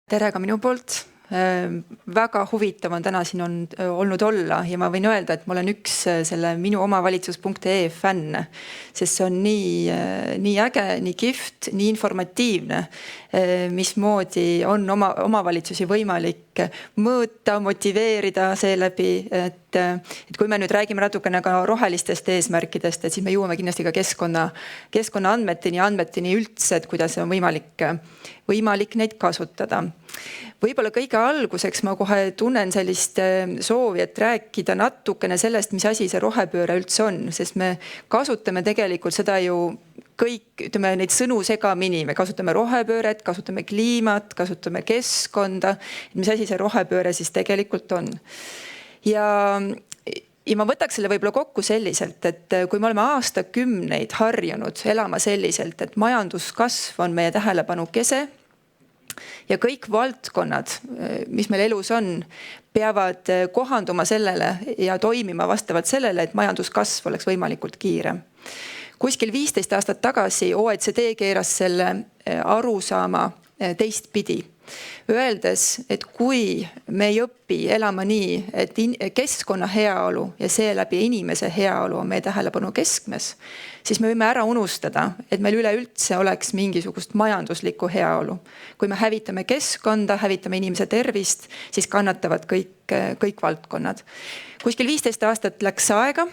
Tere ka minu poolt. Väga huvitav on täna siin olnud olla ja ma võin öelda, et ma olen üks selle minuomavalitsus.ee fänn, sest see on nii äge, nii kihvt, nii informatiivne, mismoodi on omavalitsusi võimalik mõõta, motiveerida seeläbi, et kui me nüüd räägime natukene ka rohelistest eesmärkidest, et siis me jõuame kindlasti ka keskkonna andmeteni üldse, et kuidas on võimalik neid kasutada. Võib-olla kõige alguseks ma kohe tunnen sellist soovi, et rääkida natukene sellest, mis asi see rohepööre üldse on, sest me kasutame tegelikult seda ju kõik, neid sõnu segamini, me kasutame rohepööret, kasutame kliimat, kasutame keskkonda, mis asi see rohepööre siis tegelikult on. Ja ma võtaks selle võib-olla kokku selliselt, et kui me oleme aastakümneid harjunud elama selliselt, et majanduskasv on meie tähelepanu kese ja kõik valdkonnad, mis meil elus on, peavad kohanduma sellele ja toimima vastavalt sellele, et majanduskasv oleks võimalikult kiire. Kuskil 15 aastat tagasi OECD keeras selle arusaama teistpidi, öeldes, et kui me ei õpi elama nii, et keskkonna heaolu ja seeläbi inimese heaolu on meie tähelepanu keskmes, siis me võime ära unustada, et meil üleüldse oleks mingisugust majanduslikku heaolu. Kui me hävitame keskkonda, hävitame inimese tervist, siis kannatavad kõik valdkonnad. Kuskil 15 aastat läks aega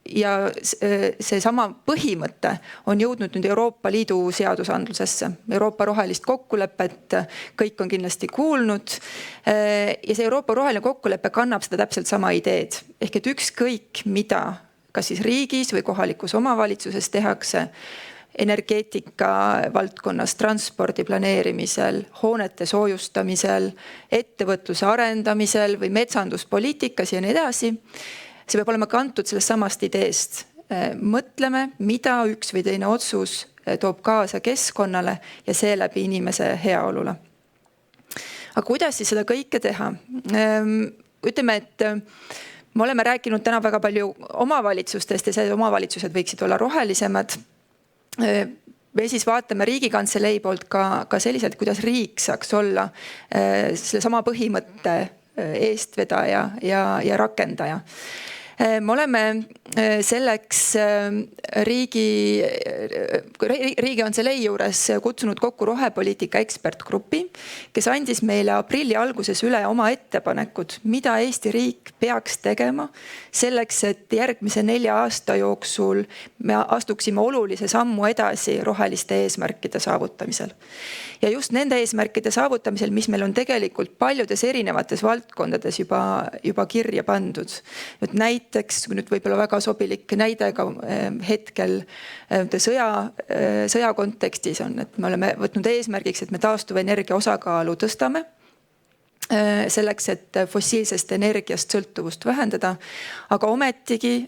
ja see sama põhimõte on jõudnud nüüd Euroopa Liidu seadusandlusesse. Euroopa rohelist kokkulepet kõik on kindlasti kuulnud ja see Euroopa roheline kokkulepe kannab seda täpselt sama ideed. Ehk et ükskõik mida, kas siis riigis või kohalikus omavalitsuses tehakse, energeetika valdkonnas, transpordi planeerimisel, hoonete soojustamisel, ettevõtluse arendamisel või metsanduspoliitikas ja nii edasi, see peab olema kantud sellest samast ideest. Mõtleme, mida üks või teine otsus toob kaasa keskkonnale ja seeläbi inimese heaolule. Aga kuidas siis seda kõike teha? Ütleme, et me oleme rääkinud täna väga palju omavalitsustest ja see omavalitsused võiksid olla rohelisemad. Me siis vaatame Riigikantselei poolt ka selliselt, kuidas riik saaks olla selle sama põhimõtte eestvedaja ja rakendaja. Me oleme selleks Riigikantselei juures kutsunud kokku rohepoliitika ekspertgrupi, kes andis meile aprilli alguses üle oma ettepanekud, mida Eesti riik peaks tegema selleks, et järgmise 4 aasta jooksul me astuksime olulise sammu edasi roheliste eesmärkide saavutamisel. Ja just nende eesmärkide saavutamisel, mis meil on tegelikult paljudes erinevates valdkondades juba kirja pandud. Näiteks, kui nüüd võib-olla väga sobilik näide ka hetkel sõja kontekstis on, et me oleme võtnud eesmärgiks, et me taastuvenergia osakaalu tõstame selleks, et fossiilsest energiast sõltuvust vähendada, aga ometigi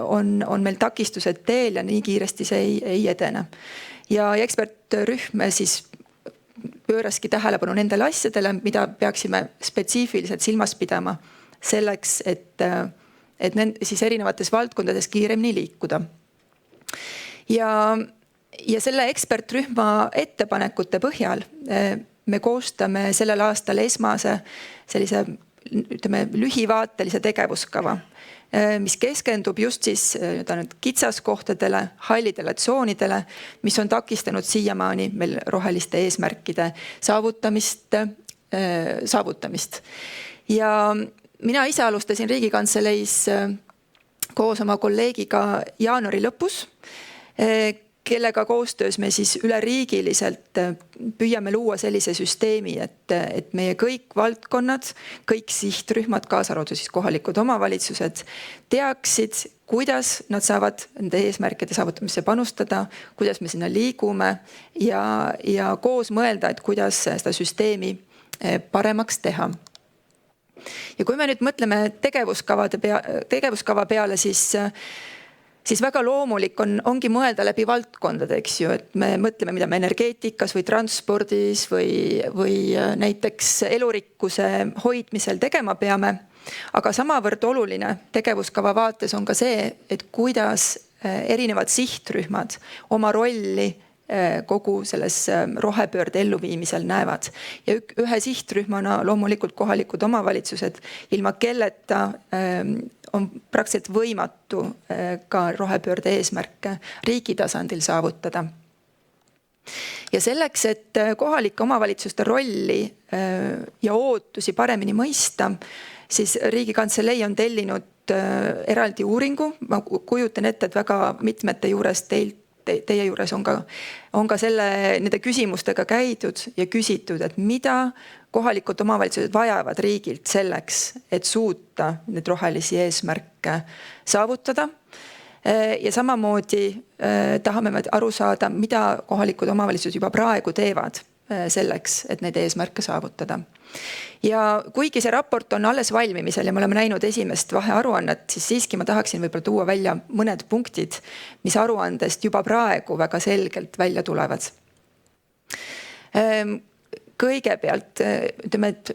on meil takistused teel ja nii kiiresti see ei edene. Ja ekspertrühm siis pööraski tähelepanu nendele asjadele, mida peaksime spetsiifiliselt silmas pidama selleks, et siis erinevates valdkondades kiiremini liikuda. Ja selle ekspertrühma ettepanekute põhjal me koostame sellel aastal esmase sellise, lühivaatelise tegevuskava, mis keskendub just siis kitsaskohtadele, hallidele tsoonidele, mis on takistanud siiamaani meil roheliste eesmärkide saavutamist. Ja mina ise alustasin Riigikantseleis koos oma kolleegiga jaanuari lõpus, kellega koostöös me siis üleriigiliselt püüame luua sellise süsteemi, et meie kõik valdkonnad, kõik sihtrühmad, kaasa arvatud siis kohalikud omavalitsused, teaksid, kuidas nad saavad nende eesmärkide saavutamisse panustada, kuidas me sinna liigume ja koos mõelda, et kuidas seda süsteemi paremaks teha. Ja kui me nüüd mõtleme tegevuskava peale, siis väga loomulik ongi mõelda läbi valdkondade, eks ju, et me mõtleme, mida me energeetikas või transpordis või näiteks elurikkuse hoidmisel tegema peame. Aga samavõrd oluline tegevuskava vaates on ka see, et kuidas erinevad sihtrühmad oma rolli kogu selles rohepöörde elluviimisel näevad. Ja ühe sihtrühmana loomulikult kohalikud omavalitsused, ilma kelleta on praktiliselt võimatu ka rohepöörde eesmärke riigi tasandil saavutada. Ja selleks, et kohalike omavalitsuste rolli ja ootusi paremini mõista, siis Riigikantselei on tellinud eraldi uuringu. Ma kujutan ette, et väga mitmete juures teie juures on ka nende küsimustega käidud ja küsitud, et mida kohalikud omavalitsused vajavad riigilt selleks, et suuta need rohelisi eesmärke saavutada. Ja samamoodi tahame aru saada, mida kohalikud omavalitsused juba praegu teevad selleks, et neid eesmärke saavutada. Ja kuigi see raport on alles valmimisel ja me oleme näinud esimest vahearuannet, siis siiski ma tahaksin võib-olla tuua välja mõned punktid, mis aruandest juba praegu väga selgelt välja tulevad. Kõigepealt, ütleme, et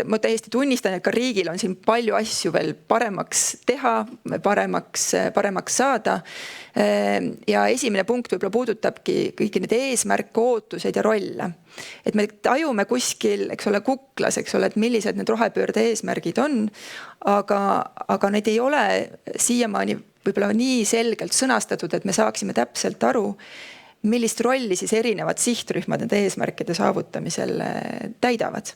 ma täiesti tunnistan, et ka riigil on siin palju asju veel paremaks teha, paremaks saada. Ja esimene punkt võib-olla puudutabki kõiki need eesmärke, ootuseid ja rolle. Et me tajume kuskil, eks ole, kuklas, eks ole, et millised need rohepöörde eesmärgid on, aga need ei ole siiamaani võib-olla nii selgelt sõnastatud, et me saaksime täpselt aru, millist rolli siis erinevad sihtrühmad nende eesmärkide saavutamisel täidavad.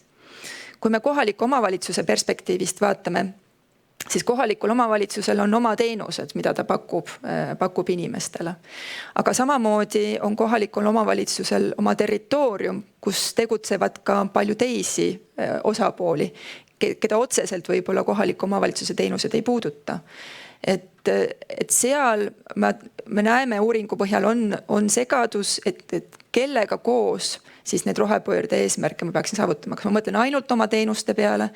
Kui me kohaliku omavalitsuse perspektiivist vaatame, siis kohalikul omavalitsusel on oma teenused, mida ta pakub inimestele. Aga samamoodi on kohalikul omavalitsusel oma territoorium, kus tegutsevad ka palju teisi osapooli, keda otseselt võib-olla kohaliku omavalitsuse teenused ei puuduta. Et seal me näeme uuringu põhjal on segadus, et kellega koos siis need rohepöörde eesmärke ma peaksin saavutama. Kas ma mõtlen ainult oma teenuste peale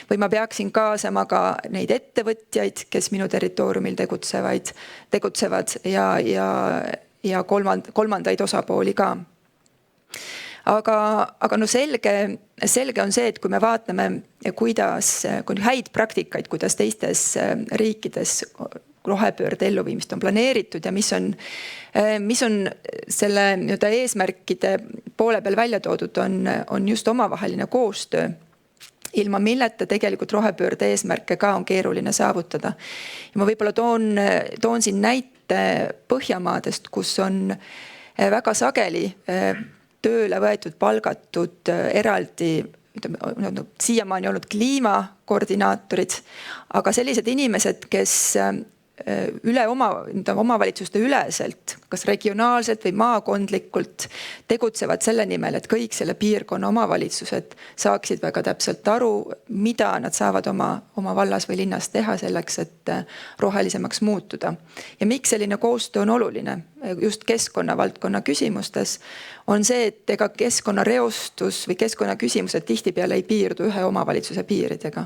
või ma peaksin kaasama ka neid ettevõtjaid, kes minu territooriumil tegutsevad ja kolmandaid osapooli ka. Aga no selge on see, et kui me vaatame, kui häid praktikaid, kuidas teistes riikides rohepöörde elluviimist on planeeritud ja mis on selle eesmärkide poole peal välja toodud, on just omavaheline koostöö, ilma milleta tegelikult rohepöörde eesmärke ka on keeruline saavutada. Ja ma võib-olla toon siin näite Põhjamaadest, kus on väga sageli tööle võetud, palgatud eraldi siiamaani olnud kliimakoordinaatorid, aga sellised inimesed, kes omavalitsuste üleselt, kas regionaalselt või maakondlikult tegutsevad selle nimel, et kõik selle piirkonna omavalitsused saaksid väga täpselt aru, mida nad saavad oma vallas või linnas teha selleks, et rohelisemaks muutuda. Ja miks selline koostöö on oluline just keskkonnavaldkonna küsimustes, on see, et ega keskkonnareostus või keskkonnaküsimused tihtipeale ei piirdu ühe omavalitsuse piiridega.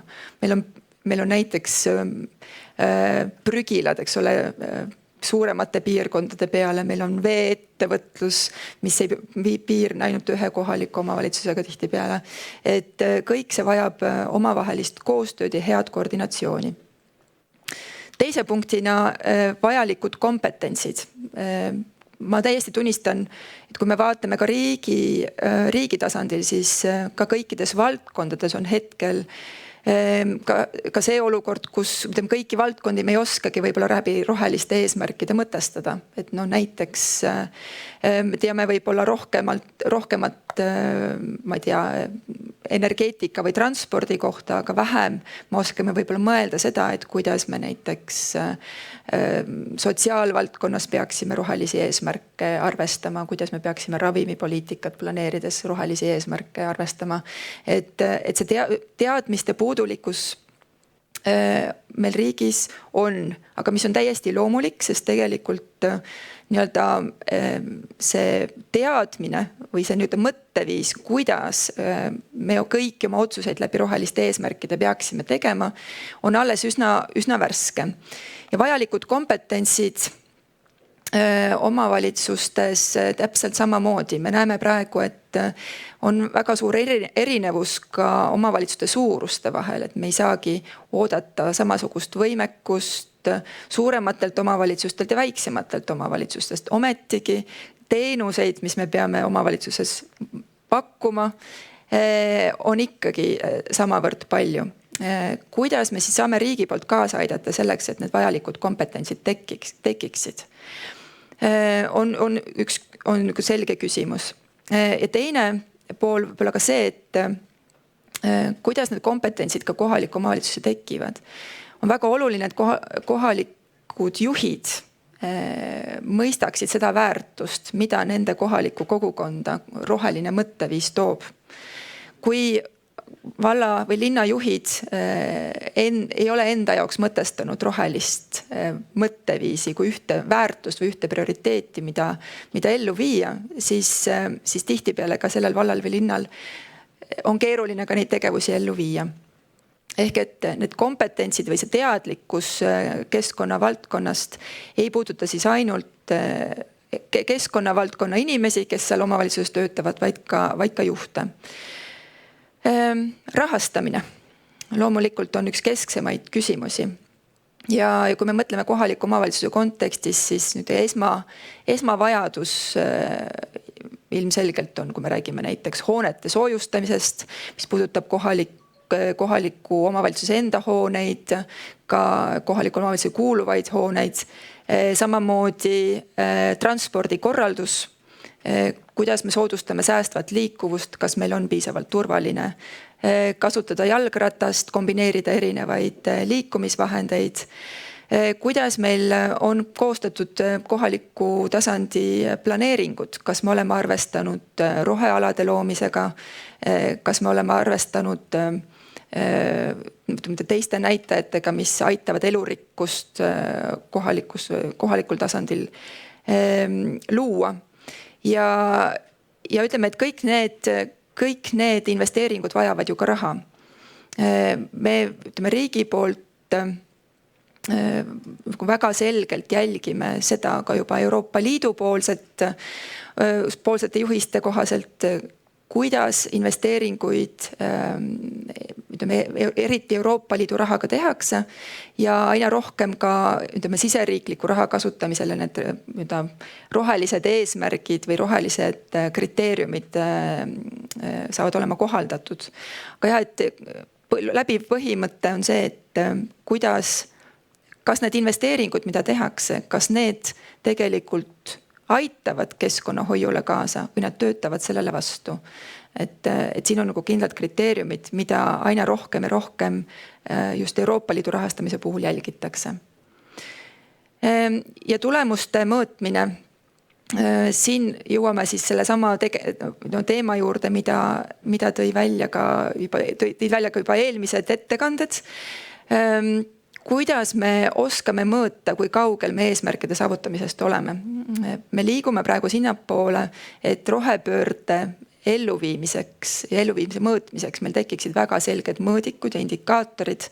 Meil on näiteks prügilad, eks ole, suuremate piirkondade peale, meil on vee-ettevõtlus, mis ei piirne ainult ühe kohaliku omavalitsusega tihtipeale. Et kõik see vajab omavahelist koostööd ja head koordinatsiooni. Teise punktina vajalikud kompetentsid. Ma täiesti tunnistan, et kui me vaatame ka riigi tasandil, siis ka kõikides valdkondades on hetkel ka see olukord, kus kõiki valdkondi me ei oskagi võib-olla läbi roheliste eesmärkide mõtestada. Et näiteks me teame võib-olla rohkemat, ma ei tea, energeetika või transpordi kohta, aga vähem me oskame võib-olla mõelda seda, et kuidas me näiteks sotsiaalvaldkonnas peaksime rohelisi eesmärke arvestama, kuidas me peaksime ravimipoliitikat planeerides rohelisi eesmärke arvestama. Et see teadmiste puudulikkus meil riigis on, aga mis on täiesti loomulik, sest tegelikult see teadmine või see mõtteviis, kuidas me kõiki oma otsuseid läbi roheliste eesmärkide peaksime tegema, on alles üsna värske. Ja vajalikud kompetentsid omavalitsustes täpselt samamoodi. Me näeme praegu, et on väga suur erinevus ka omavalitsuste suuruste vahel, et me ei saagi oodata samasugust võimekust suurematelt omavalitsustelt ja väiksematelt omavalitsustest. Ometigi teenuseid, mis me peame omavalitsuses pakkuma, on ikkagi samavõrd palju. Kuidas me siis saame riigi poolt kaasa aidata selleks, et need vajalikud kompetentsid tekiksid? On selge küsimus. Ja teine pool võib-olla ka see, et kuidas need kompetentsid ka kohaliku omavalitsuse tekivad. On väga oluline, et kohalikud juhid mõistaksid seda väärtust, mida nende kohalikku kogukonda roheline mõtteviis toob. Kui valla või linna juhid ei ole enda jaoks mõtestanud rohelist mõtteviisi kui ühte väärtust või ühte prioriteeti, mida ellu viia, siis tihtipeale ka sellel vallal või linnal on keeruline ka neid tegevusi ellu viia. Ehk et need kompetentsid või see teadlikkus keskkonna valdkonnast ei puuduta siis ainult keskkonna valdkonna inimesi, kes seal omavalitsuses töötavad, vaid ka juhte. Rahastamine loomulikult on üks kesksemaid küsimusi. Ja kui me mõtleme kohaliku omavalitsuse kontekstis, siis nüüd esmavajadus ilmselgelt on, kui me räägime näiteks hoonete soojustamisest, mis puudutab kohaliku omavalitsuse enda hooneid, ka kohaliku omavalitsuse kuuluvaid hooneid, samamoodi transpordikorraldus, kuidas me soodustame säästvat liikuvust, kas meil on piisavalt turvaline, kasutada jalgratast, kombineerida erinevaid liikumisvahendeid, kuidas meil on koostatud kohaliku tasandi planeeringud, kas me oleme arvestanud rohealade loomisega, kas me oleme arvestanud teiste näitajatega, mis aitavad elurikkust kohalikul tasandil luua. Ja ütleme, et kõik need investeeringud vajavad ju ka raha. Me riigi poolt väga selgelt jälgime seda ka juba Euroopa Liidu poolsete juhiste kohaselt, kuidas investeeringuid eriti Euroopa Liidu rahaga tehakse ja aina rohkem ka siseriikliku raha kasutamisele need rohelised eesmärgid või rohelised kriteeriumid saavad olema kohaldatud. Aga jah, et läbiv põhimõte on see, et kas need investeeringud, mida tehakse, kas need tegelikult aitavad keskkonnahoiule kaasa või nad töötavad sellele vastu. Et siin on nagu kindlad kriteeriumid, mida aina rohkem ja rohkem just Euroopa Liidu rahastamise puhul jälgitakse. Ja tulemuste mõõtmine. Siin jõuame siis selle sama teema juurde, mida tõid välja ka juba eelmised ettekanded. Kuidas me oskame mõõta, kui kaugel me eesmärkide saavutamisest oleme. Me liigume praegu sinnapoole, et rohepöörde elluviimiseks ja elluviimise mõõtmiseks meil tekiksid väga selged mõõdikud ja indikaatorid,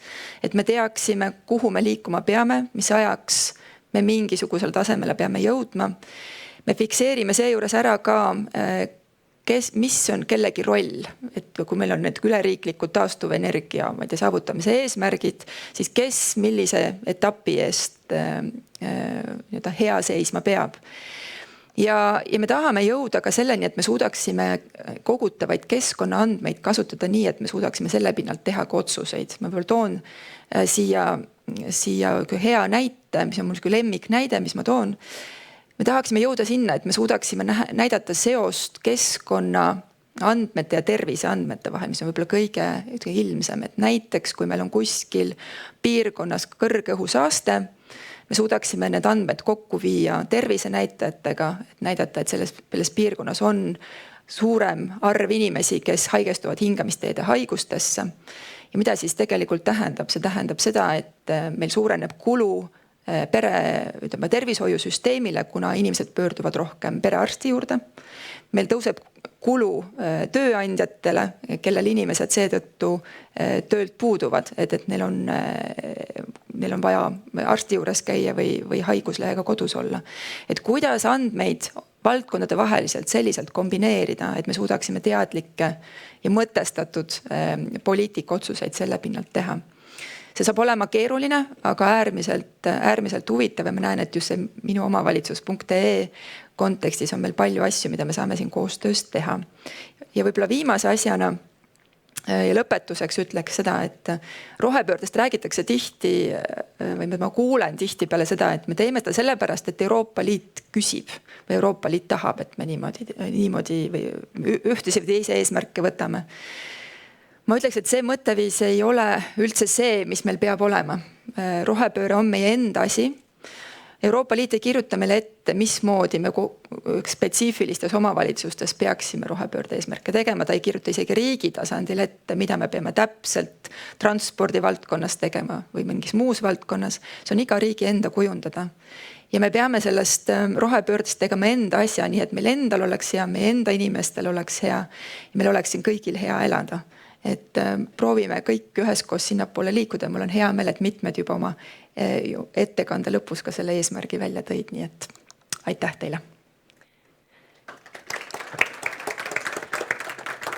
et me teaksime, kuhu me liikuma peame, mis ajaks me mingisugusel tasemele peame jõudma. Me fikseerime seejuures ära ka, mis on kellegi roll, et kui meil on need üleriiklikud taastuvenergia saavutamise eesmärgid, siis kes millise etapi eest hea seisma peab. Ja me tahame jõuda ka selleni, et me suudaksime kogutavaid keskkonnaandmeid kasutada nii, et me suudaksime selle pinnalt teha ka otsuseid. Ma toon siia hea näite, mis on mul lemmik näide, mis ma toon. Me tahaksime jõuda sinna, et me suudaksime näidata seost keskkonna andmete ja tervise andmete vahel, mis on võib-olla kõige ilmsem. Et näiteks, kui meil on kuskil piirkonnas kõrge õhusaaste, me suudaksime need andmed kokku viia tervise näitajatega, et näidata, et selles piirkonnas on suurem arv inimesi, kes haigestuvad hingamisteede haigustesse. Ja mida siis tegelikult tähendab? See tähendab seda, et meil suureneb kulu tervishoiusüsteemile, kuna inimesed pöörduvad rohkem perearsti juurde. Meil tõuseb kulu tööandjatele, kellel inimesed seetõttu töölt puuduvad, et neil on vaja arsti juures käia või haiguslehega kodus olla. Et kuidas andmeid valdkondade vaheliselt selliselt kombineerida, et me suudaksime teadlikke ja mõtestatud poliitikaotsuseid selle pinnalt teha. See saab olema keeruline, aga äärmiselt huvitav ja ma näen, et just see minu omavalitsus.ee kontekstis on meil palju asju, mida me saame siin koostöös teha. Ja võib-olla viimase asjana ja lõpetuseks ütleks seda, et rohepöördest räägitakse tihti või ma kuulen tihti peale seda, et me teeme seda sellepärast, et Euroopa Liit küsib või Euroopa Liit tahab, et me niimoodi või ühtisi või teise eesmärke võtame. Ma ütleks, et see mõtteviis ei ole üldse see, mis meil peab olema. Rohepööre on meie enda asi. Euroopa Liit ei kirjuta meile ette, mismoodi me spetsiifilistes omavalitsustes peaksime rohepöörde eesmärke tegema. Ta ei kirjuta isegi riigi tasandil ette, mida me peame täpselt transpordi valdkonnas tegema või mingis muus valdkonnas. See on iga riigi enda kujundada. Ja me peame sellest rohepöördest tegema enda asja, nii et meil endal oleks hea, meie enda inimestel oleks hea ja meil oleks siin kõigil hea elada. Et proovime kõik üheskoos sinnapoole liikuda. Mul on hea meel, et mitmed juba oma ettekande lõpus ka selle eesmärgi välja tõid, nii et aitäh teile!